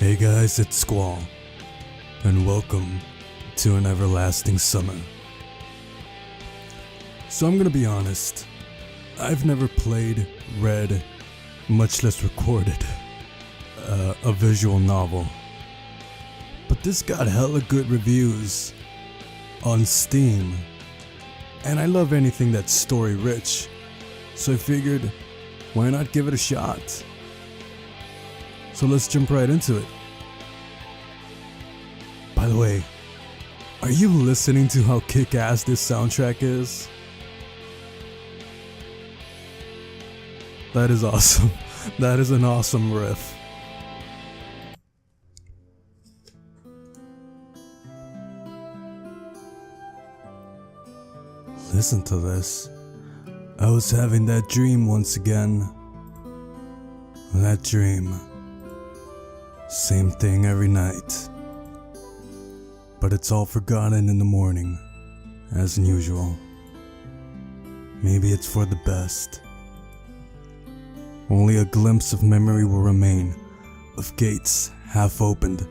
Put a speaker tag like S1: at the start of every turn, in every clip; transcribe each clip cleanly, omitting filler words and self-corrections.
S1: Hey guys, it's Squall, and welcome to an everlasting summer. So I'm gonna be honest, I've never played, read, much less recorded, a visual novel. But this got hella good reviews on Steam, and I love anything that's story rich, so I figured, why not give it a shot? So let's jump right into it. By the way, are you listening to how kick-ass this soundtrack is? That is awesome. That is an awesome riff. Listen to this. I was having that dream once again. That dream. Same thing every night. But it's all forgotten in the morning, as usual. Maybe it's for the best. Only a glimpse of memory will remain, of gates half opened,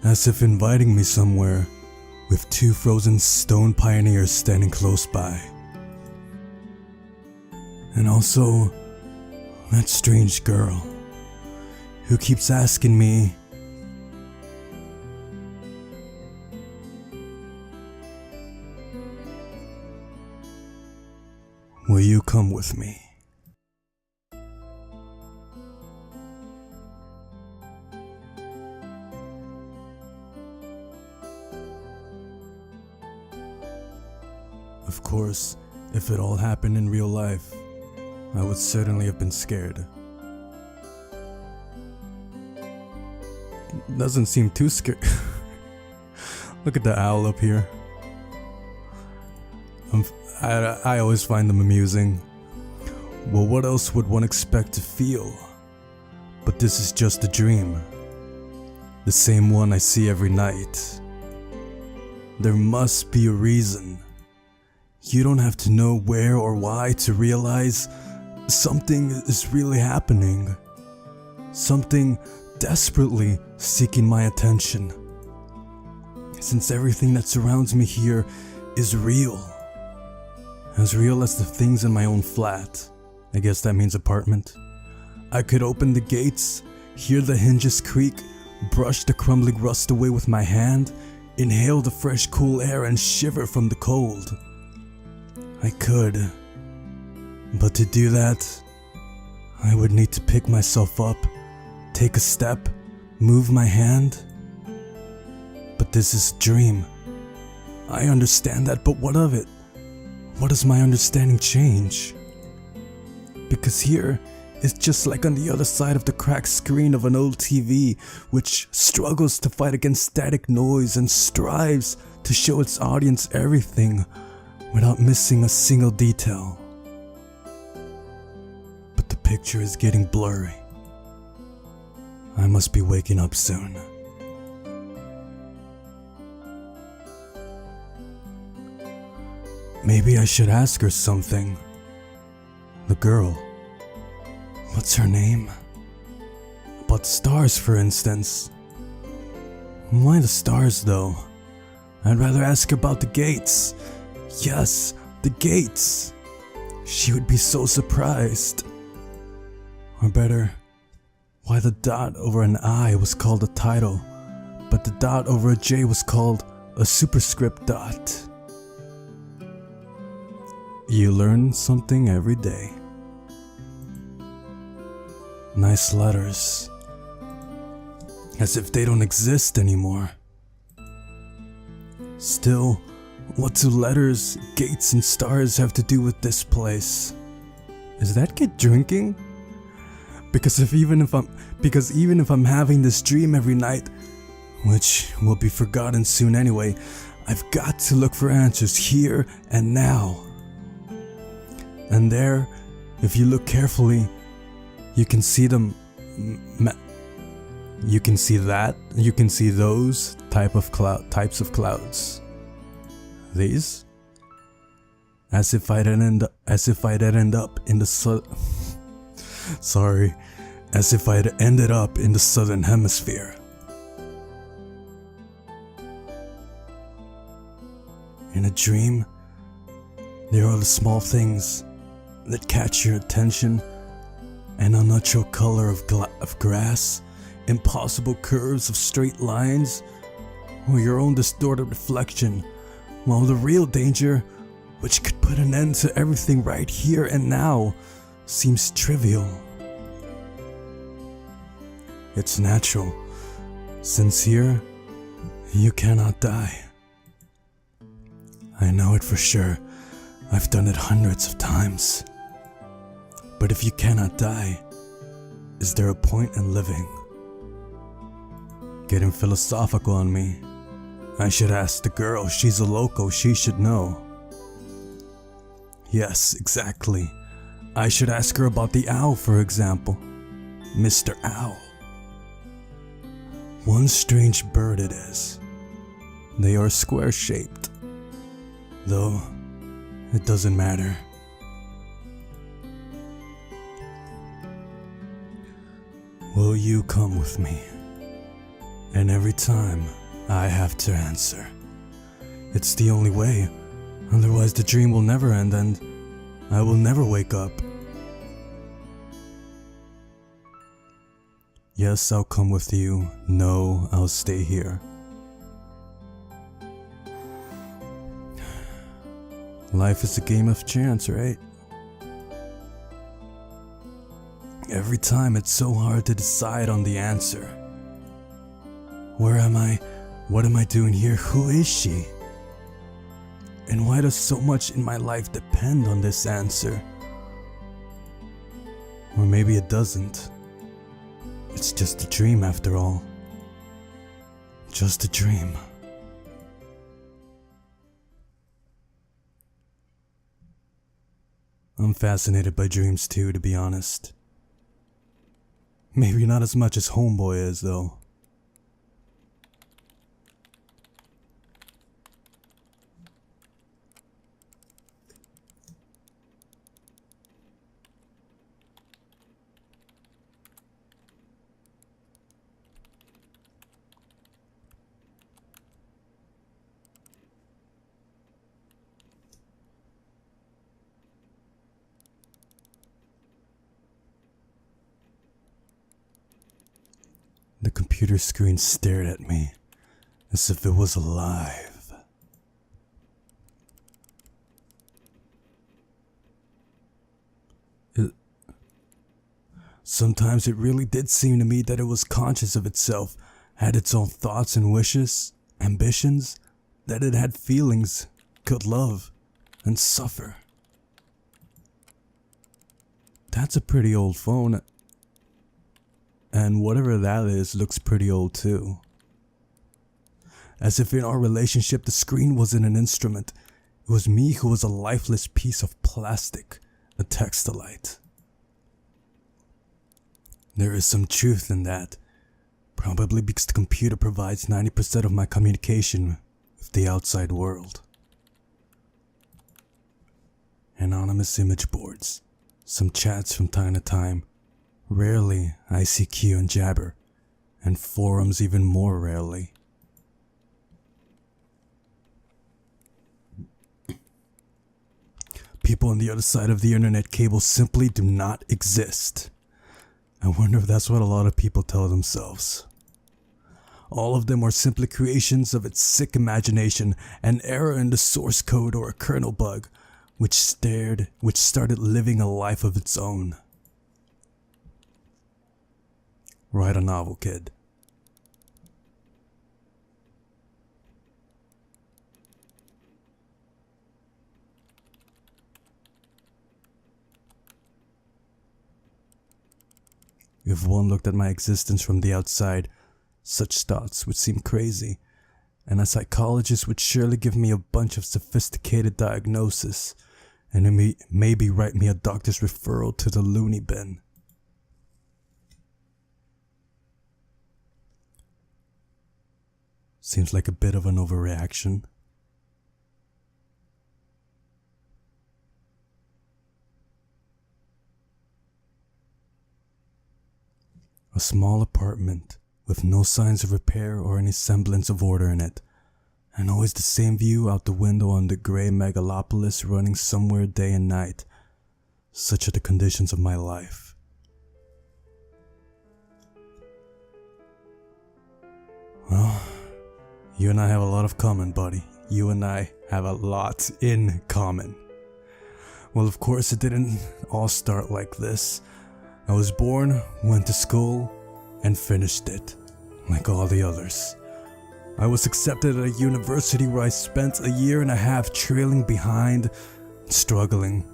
S1: as if inviting me somewhere, with two frozen stone pioneers standing close by. And also, that strange girl, who keeps asking me, will you come with me? Of course, if it all happened in real life, I would certainly have been scared. Doesn't seem too scary. Look at the owl up here. I always find them amusing. Well, what else would one expect to feel? But this is just a dream. The same one I see every night. There must be a reason. You don't have to know where or why to realize something is really happening. Something desperately seeking my attention. Since everything that surrounds me here is real. As real as the things in my own flat. I guess that means apartment. I could open the gates, hear the hinges creak, brush the crumbling rust away with my hand, inhale the fresh cool air and shiver from the cold. I could. But to do that, I would need to pick myself up, take a step, move my hand. But this is a dream. I understand that, but what of it? What does my understanding change? Because here, it's just like on the other side of the cracked screen of an old TV, which struggles to fight against static noise and strives to show its audience everything without missing a single detail. But the picture is getting blurry. I must be waking up soon. Maybe I should ask her something. The girl. What's her name? About stars, for instance. Why the stars, though? I'd rather ask about the gates. Yes, the gates. She would be so surprised. Or better, why the dot over an I was called a title, but the dot over a J was called a superscript dot. You learn something every day. Nice letters. As if they don't exist anymore. Still, what do letters, gates, and stars have to do with this place? Is that kid drinking? Because even if I'm having this dream every night, which will be forgotten soon anyway, I've got to look for answers here and now. And there, if you look carefully, you can see them. You can see that. You can see those types of clouds. These, as if I'd end up in the as if I'd ended up in the southern hemisphere. In a dream, there are the small things that catch your attention: an unnatural color of grass, impossible curves of straight lines, or your own distorted reflection, while the real danger, which could put an end to everything right here and now, seems trivial. It's natural, since here, you cannot die. I know it for sure. I've done it hundreds of times. But if you cannot die, is there a point in living? Getting philosophical on me. I should ask the girl. She's a loco. She should know. Yes, exactly. I should ask her about the owl, for example. Mr. Owl. One strange bird it is. They are square-shaped. Though, it doesn't matter. Will you come with me? And every time, I have to answer. It's the only way, otherwise the dream will never end and I will never wake up. Yes, I'll come with you. No, I'll stay here. Life is a game of chance, right? Every time it's so hard to decide on the answer. Where am I? What am I doing here? Who is she? And why does so much in my life depend on this answer? Or maybe it doesn't. It's just a dream after all. Just a dream. I'm fascinated by dreams too, to be honest. Maybe not as much as Homeboy is, though. The computer screen stared at me as if it was alive. Sometimes it really did seem to me that it was conscious of itself, had its own thoughts and wishes, ambitions, that it had feelings, could love, and suffer. That's a pretty old phone. And whatever that is looks pretty old too. As if in our relationship the screen wasn't an instrument. It was me who was a lifeless piece of plastic, a textilite. There is some truth in that. Probably because the computer provides 90% of my communication with the outside world. Anonymous image boards. Some chats from time to time. Rarely ICQ and Jabber, and forums even more rarely. People on the other side of the internet cable simply do not exist. I wonder if that's what a lot of people tell themselves. All of them are simply creations of its sick imagination, an error in the source code or a kernel bug, which started living a life of its own. Write a novel, kid. If one looked at my existence from the outside, such thoughts would seem crazy, and a psychologist would surely give me a bunch of sophisticated diagnosis, and maybe write me a doctor's referral to the loony bin. Seems like a bit of an overreaction. A small apartment with no signs of repair or any semblance of order in it, and always the same view out the window on the grey megalopolis running somewhere day and night. Such are the conditions of my life. Well, you and I have a lot of common, buddy. You and I have a lot in common. Well, of course, it didn't all start like this. I was born, went to school, and finished it, like all the others. I was accepted at a university where I spent a year and a half trailing behind, struggling.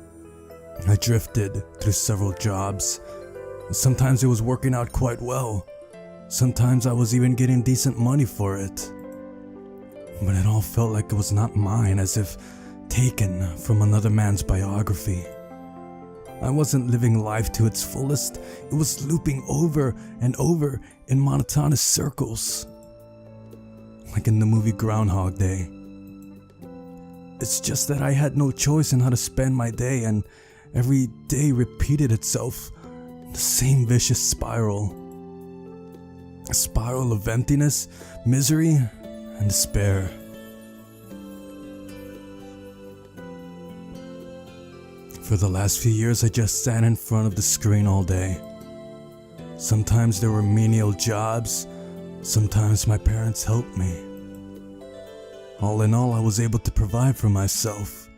S1: I drifted through several jobs. Sometimes it was working out quite well. Sometimes I was even getting decent money for it. But it all felt like it was not mine, as if taken from another man's biography. I wasn't living life to its fullest. It was looping over and over in monotonous circles, like in the movie Groundhog Day. It's just that I had no choice in how to spend my day, and every day repeated itself, the same vicious spiral. A spiral of emptiness, misery, and despair. For the last few years, I just sat in front of the screen all day. Sometimes there were menial jobs, sometimes my parents helped me. All in all, I was able to provide for myself.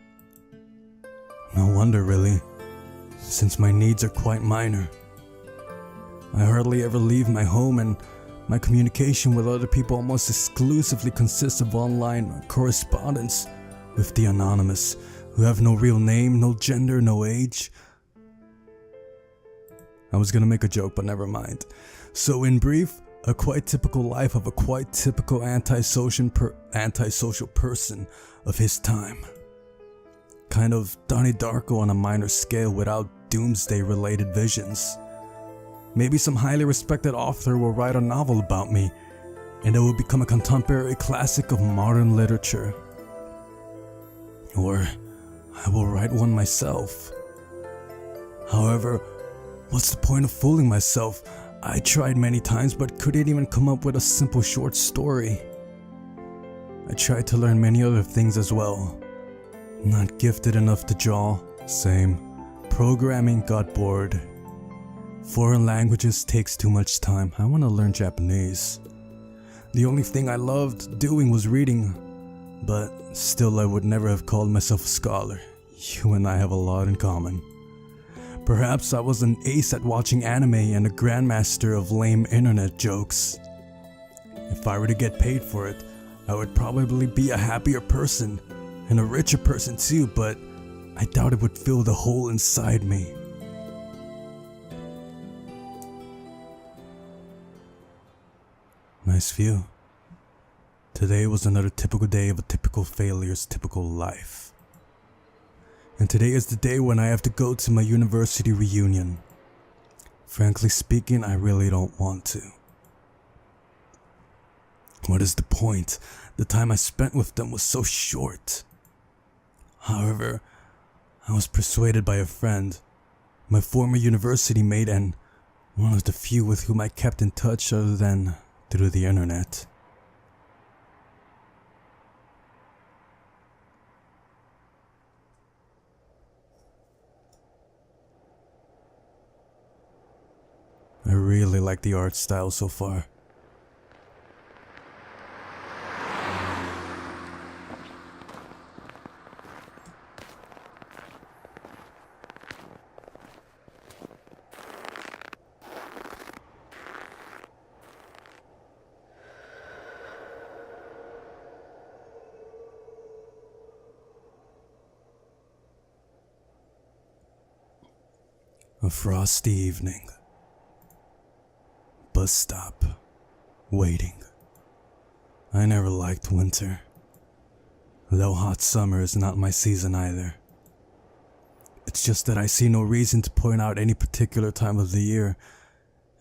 S1: No wonder, really, since my needs are quite minor. I hardly ever leave my home, and my communication with other people almost exclusively consists of online correspondence with the anonymous, who have no real name, no gender, no age. I was gonna make a joke, but never mind. So in brief, a quite typical life of a quite typical antisocial person of his time. Kind of Donnie Darko on a minor scale without doomsday-related visions. Maybe some highly respected author will write a novel about me, and it will become a contemporary classic of modern literature. Or I will write one myself. However, what's the point of fooling myself? I tried many times but couldn't even come up with a simple short story. I tried to learn many other things as well. Not gifted enough to draw, same. Programming, got bored. Foreign languages takes too much time. I want to learn Japanese. The only thing I loved doing was reading. But still, I would never have called myself a scholar. You and I have a lot in common. Perhaps I was an ace at watching anime and a grandmaster of lame internet jokes. If I were to get paid for it, I would probably be a happier person, and a richer person too, but I doubt it would fill the hole inside me. Nice view. Today was another typical day of a typical failur's typical life. And today is the day when I have to go to my university reunion. Frankly speaking, I really don't want to. What is the point? The time I spent with them was so short. However, I was persuaded by a friend, my former university mate, and one of the few with whom I kept in touch other than through the internet. I really like the art style so far. A frosty evening. Bus stop. Waiting. I never liked winter. Though hot summer is not my season either. It's just that I see no reason to point out any particular time of the year.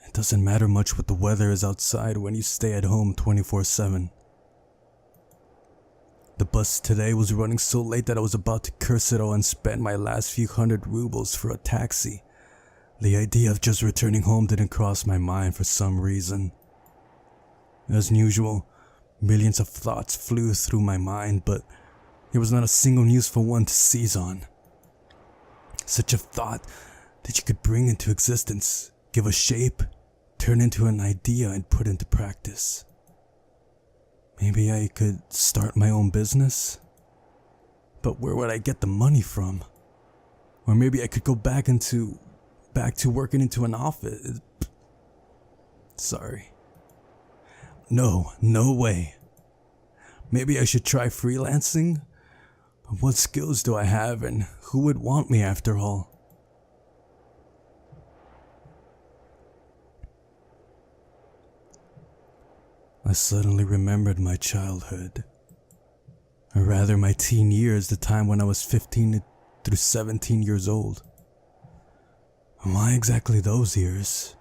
S1: It doesn't matter much what the weather is outside when you stay at home 24/7. The bus today was running so late that I was about to curse it all and spend my last few hundred rubles for a taxi. The idea of just returning home didn't cross my mind for some reason. As usual, Millions of thoughts flew through my mind, but there was not a single useful one to seize on. Such a thought that you could bring into existence, give a shape, turn into an idea, and put into practice. Maybe I could start my own business? But where would I get the money from? Or maybe I could go back to working into an office. Sorry. No way. Maybe I should try freelancing? But what skills do I have, and who would want me after all? I suddenly remembered my childhood. Or rather my teen years, the time when I was 15 through 17 years old. Why exactly those years?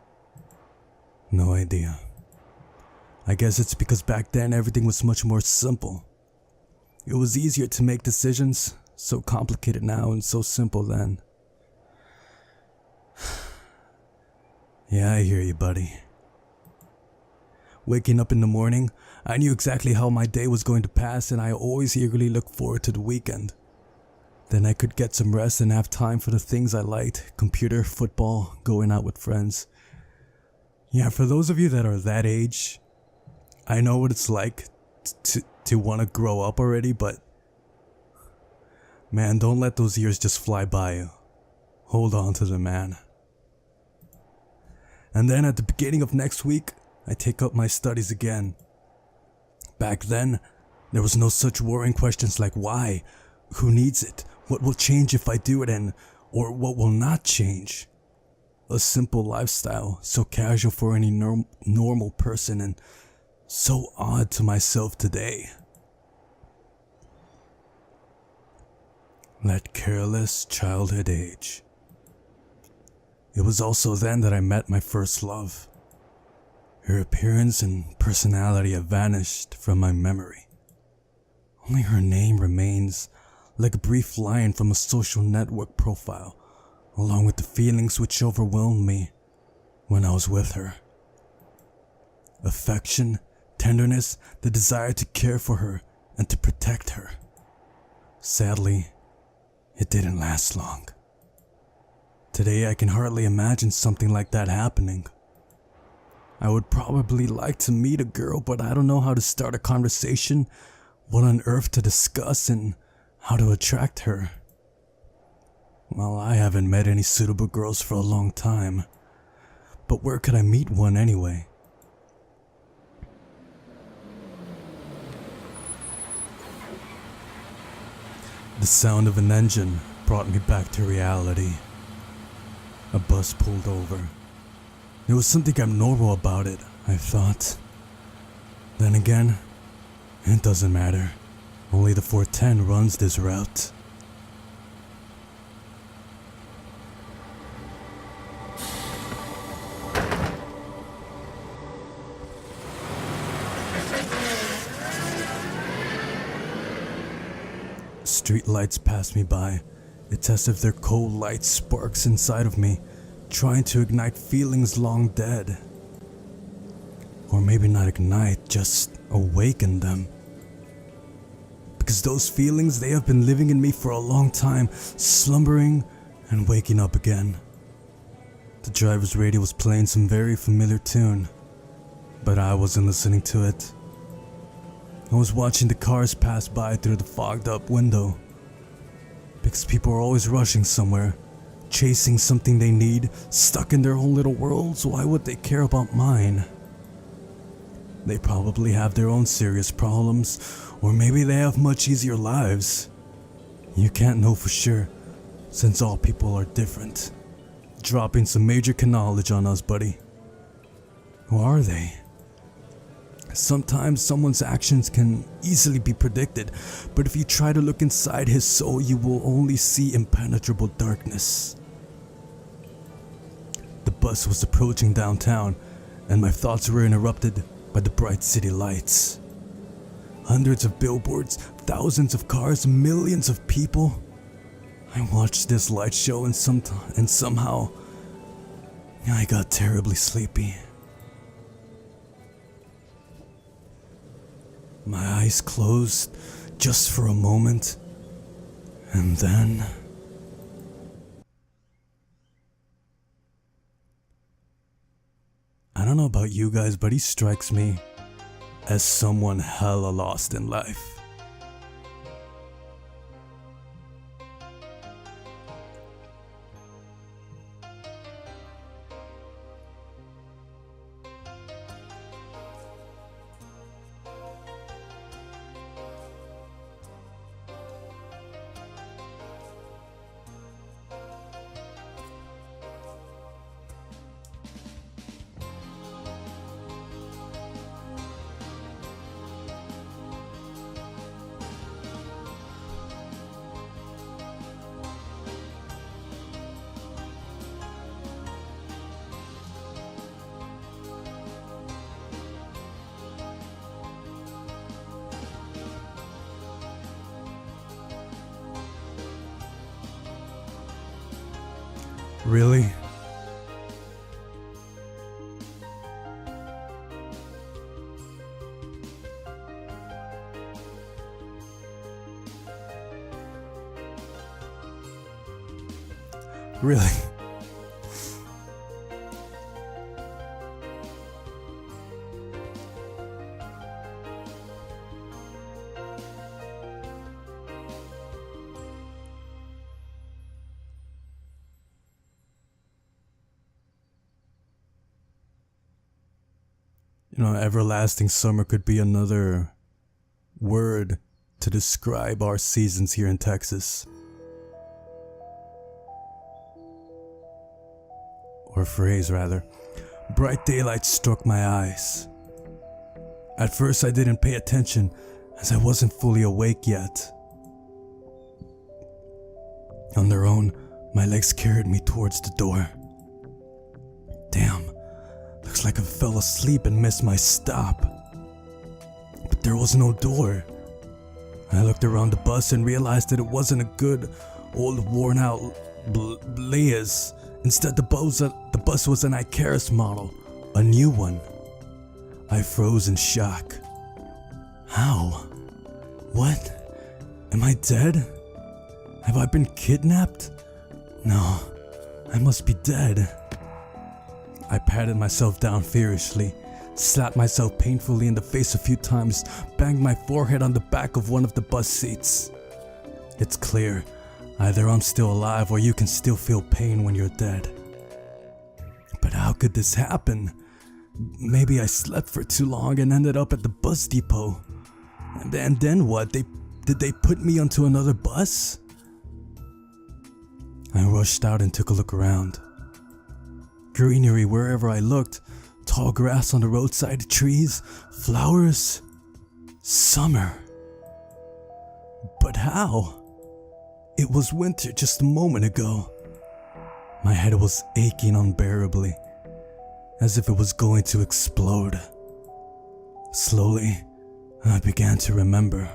S1: No idea. I guess it's because back then everything was much more simple. It was easier to make decisions, so complicated now and so simple then. Yeah, I hear you, buddy. Waking up in the morning, I knew exactly how my day was going to pass, and I always eagerly looked forward to the weekend. Then I could get some rest and have time for the things I liked: computer, football, going out with friends. Yeah, for those of you that are that age, I know what it's like to want to grow up already, but man, don't let those years just fly by you. Hold on to them, man. And then at the beginning of next week, I take up my studies again. Back then, there was no such worrying questions like why, who needs it, what will change if I do it, or what will not change. A simple lifestyle, so casual for any normal person, and so odd to myself today. That careless childhood age. It was also then that I met my first love. Her appearance and personality have vanished from my memory. Only her name remains, like a brief line from a social network profile, along with the feelings which overwhelmed me when I was with her. Affection, tenderness, the desire to care for her and to protect her. Sadly, it didn't last long. Today I can hardly imagine something like that happening. I would probably like to meet a girl, but I don't know how to start a conversation, what on earth to discuss, and how to attract her. Well, I haven't met any suitable girls for a long time, but where could I meet one anyway? The sound of an engine brought me back to reality. A bus pulled over. There was something abnormal about it, I thought. Then again, it doesn't matter. Only the 410 runs this route. Street lights pass me by. It's as if their cold light sparks inside of me, trying to ignite feelings long dead. Or maybe not ignite, just awaken them. Because those feelings, they have been living in me for a long time, slumbering and waking up again. The driver's radio was playing some very familiar tune, but I wasn't listening to it. I was watching the cars pass by through the fogged up window. Because people are always rushing somewhere, chasing something they need, stuck in their own little worlds. Why would they care about mine? They probably have their own serious problems, or maybe they have much easier lives. You can't know for sure, since all people are different. Dropping some major knowledge on us, buddy. Who are they? Sometimes someone's actions can easily be predicted, but if you try to look inside his soul, you will only see impenetrable darkness. The bus was approaching downtown, and my thoughts were interrupted by the bright city lights. Hundreds of billboards, thousands of cars, millions of people. I watched this light show and somehow I got terribly sleepy. My eyes closed just for a moment, and then... I don't know about you guys, but he strikes me as someone hella lost in life. Really? Really? You know, everlasting summer could be another word to describe our seasons here in Texas. Or phrase, rather. Bright daylight struck my eyes. At first I didn't pay attention as I wasn't fully awake yet. On their own, my legs carried me towards the door. Damn. Looks like I fell asleep and missed my stop. But there was no door. I looked around the bus and realized that it wasn't a good, old, worn-out Blaze. Instead, the bus was an Icarus model, a new one. I froze in shock. How? What? Am I dead? Have I been kidnapped? No, I must be dead. I patted myself down furiously, slapped myself painfully in the face a few times, banged my forehead on the back of one of the bus seats. It's clear, either I'm still alive or you can still feel pain when you're dead. But how could this happen? Maybe I slept for too long and ended up at the bus depot. And then what? Did they put me onto another bus? I rushed out and took a look around. Greenery wherever I looked, tall grass on the roadside, trees, flowers. Summer. But how? It was winter just a moment ago. My head was aching unbearably, as if it was going to explode. Slowly, I began to remember.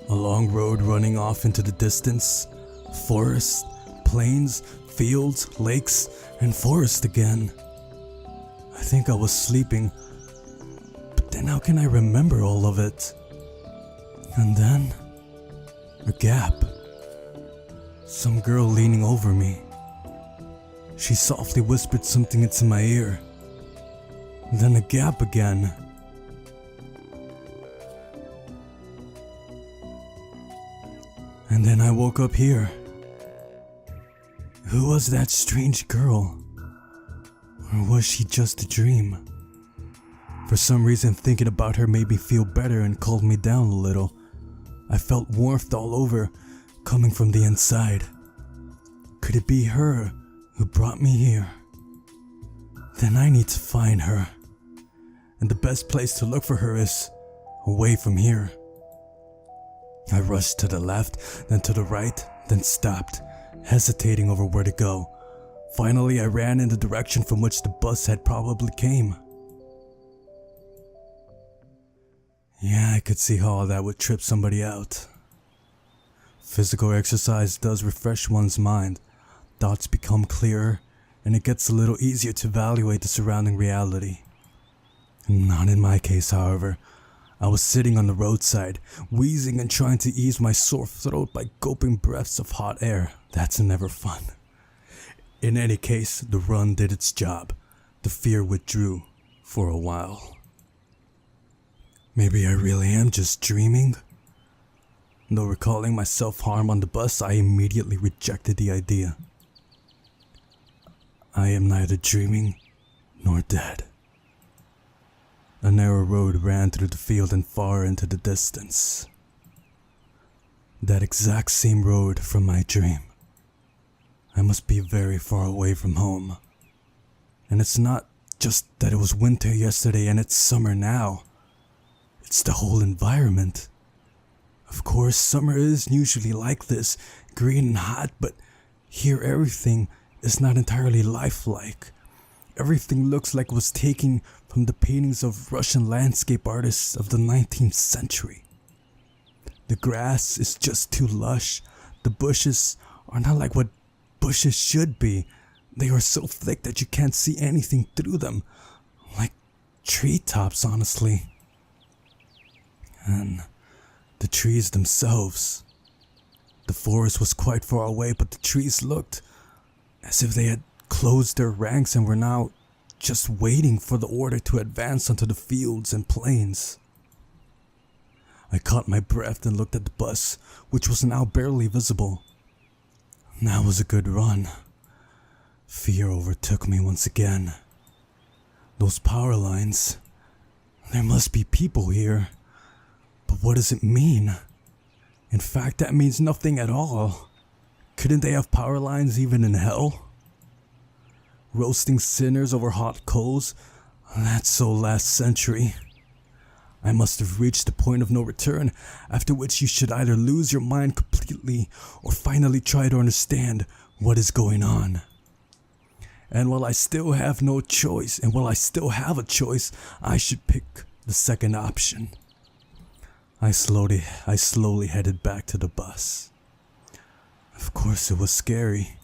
S1: A long road running off into the distance, forest, plains, fields, lakes, and forest again. I think I was sleeping, but then how can I remember all of it? And then, a gap. Some girl leaning over me. She softly whispered something into my ear. Then a gap again. And then I woke up here. Who was that strange girl? Or was she just a dream? For some reason, thinking about her made me feel better and calmed me down a little. I felt warmth all over, coming from the inside. Could it be her who brought me here? Then I need to find her. And the best place to look for her is away from here. I rushed to the left, then to the right, then stopped, hesitating over where to go. Finally, I ran in the direction from which the bus had probably came. Yeah, I could see how that would trip somebody out. Physical exercise does refresh one's mind, thoughts become clearer, and it gets a little easier to evaluate the surrounding reality. Not in my case, however. I was sitting on the roadside, wheezing and trying to ease my sore throat by gulping breaths of hot air. That's never fun. In any case, the run did its job. The fear withdrew for a while. Maybe I really am just dreaming? Though recalling my self-harm on the bus, I immediately rejected the idea. I am neither dreaming nor dead. A narrow road ran through the field and far into the distance. That exact same road from my dream. I must be very far away from home. And it's not just that it was winter yesterday and it's summer now. It's the whole environment. Of course, summer is usually like this, green and hot, but here everything is not entirely lifelike. Everything looks like it was taken from the paintings of Russian landscape artists of the 19th century. The grass is just too lush. The bushes are not like what bushes should be. They are so thick that you can't see anything through them. Like treetops, honestly. And the trees themselves. The forest was quite far away, but the trees looked as if they had closed their ranks and were now just waiting for the order to advance onto the fields and plains. I caught my breath and looked at the bus, which was now barely visible. That was a good run. Fear overtook me once again. Those power lines. There must be people here. But what does it mean? In fact, that means nothing at all. Couldn't they have power lines even in hell? Roasting sinners over hot coals? That's so last century. I must have reached the point of no return, after which you should either lose your mind completely or finally try to understand what is going on. And while I still have a choice, I should pick the second option. I slowly headed back to the bus. Of course it was scary.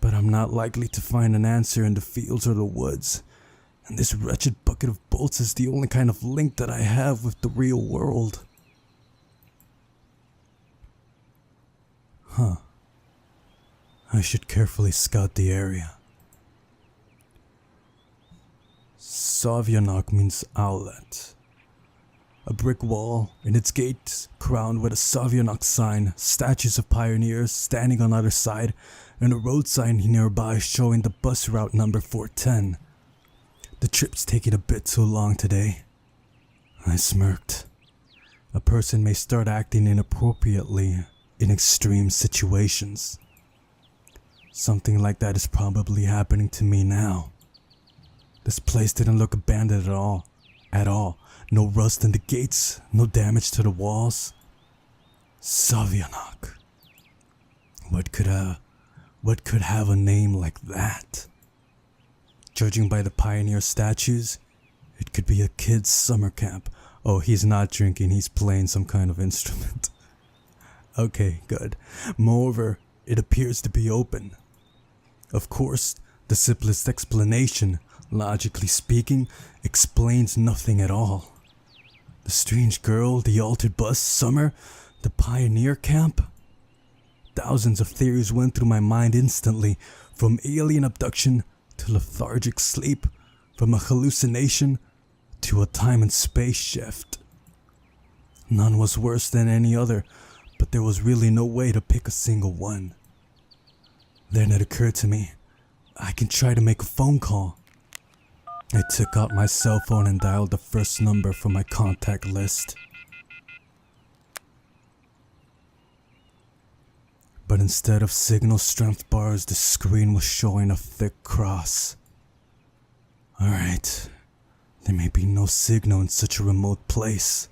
S1: But I'm not likely to find an answer in the fields or the woods, and this wretched bucket of bolts is the only kind of link that I have with the real world. I should carefully scout the area. Sovyonok means outlet. A brick wall, in its gates crowned with a Sovyonok sign, statues of pioneers standing on either side, and a road sign nearby showing the bus route number 410. The trip's taking a bit too long today. I smirked. A person may start acting inappropriately in extreme situations. Something like that is probably happening to me now. This place didn't look abandoned at all. No rust in the gates, no damage to the walls. Sovyonok. What could have a name like that? Judging by the pioneer statues, it could be a kid's summer camp. Oh, he's not drinking, he's playing some kind of instrument. Okay, good. Moreover, it appears to be open. Of course, the simplest explanation, logically speaking, explains nothing at all. The strange girl, the altered bus, summer, the pioneer camp. Thousands of theories went through my mind instantly, from alien abduction to lethargic sleep, from a hallucination to a time and space shift. None was worse than any other, but there was really no way to pick a single one. Then it occurred to me, I can try to make a phone call. I took out my cell phone and dialed the first number from my contact list. But instead of signal strength bars, the screen was showing a thick cross. Alright, there may be no signal in such a remote place.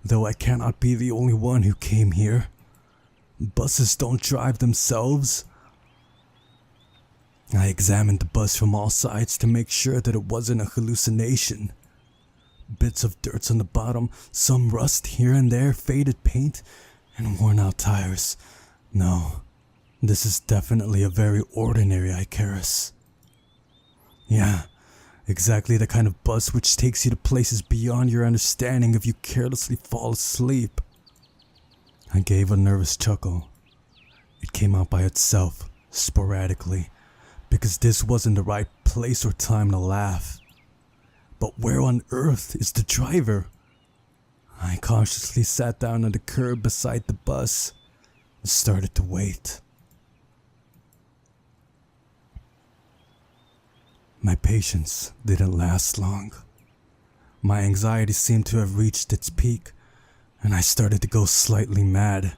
S1: Though I cannot be the only one who came here. Buses don't drive themselves. I examined the bus from all sides to make sure that it wasn't a hallucination. bits of dirt on the bottom, some rust here and there, faded paint, and worn out tires. No, this is definitely a very ordinary Icarus. Yeah, exactly the kind of bus which takes you to places beyond your understanding if you carelessly fall asleep. I gave a nervous chuckle. It came out by itself, sporadically, because this wasn't the right place or time to laugh. But where on earth is the driver? I cautiously sat down on the curb beside the bus and started to wait. My patience didn't last long. My anxiety seemed to have reached its peak, and I started to go slightly mad.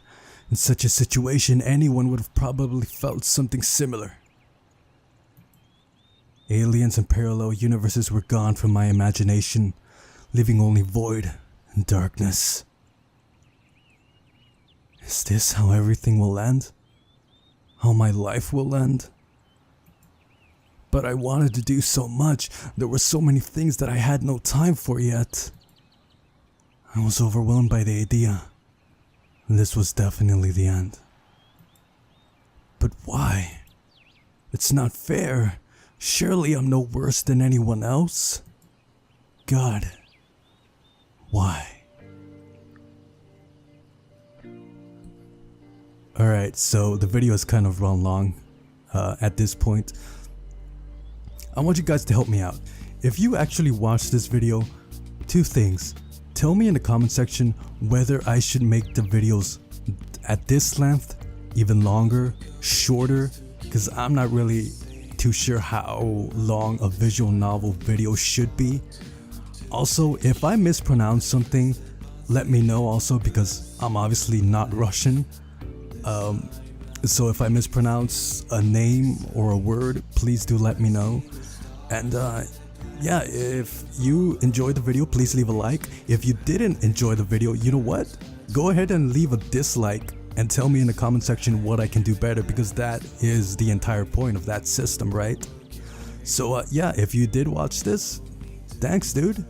S1: In such a situation, anyone would have probably felt something similar. Aliens and parallel universes were gone from my imagination, leaving only void and darkness. Is this how everything will end? How my life will end? But I wanted to do so much. There were so many things that I had no time for yet. I was overwhelmed by the idea. This was definitely the end. But why? It's not fair. Surely I'm no worse than anyone else. God, why? Alright, so the video is kind of run long at this point. I want you guys to help me out. If you actually watched this video, two things. Tell me in the comment section whether I should make the videos at this length, even longer, shorter, because I'm not really too sure how long a visual novel video should be. Also, if I mispronounce something, let me know also, because I'm obviously not Russian. So if I mispronounce a name or a word, please do let me know. And yeah, if you enjoyed the video, please leave a like. If you didn't enjoy the video, you know what? Go ahead and leave a dislike and tell me in the comment section what I can do better, because that is the entire point of that system, right? So yeah, if you did watch this, thanks dude.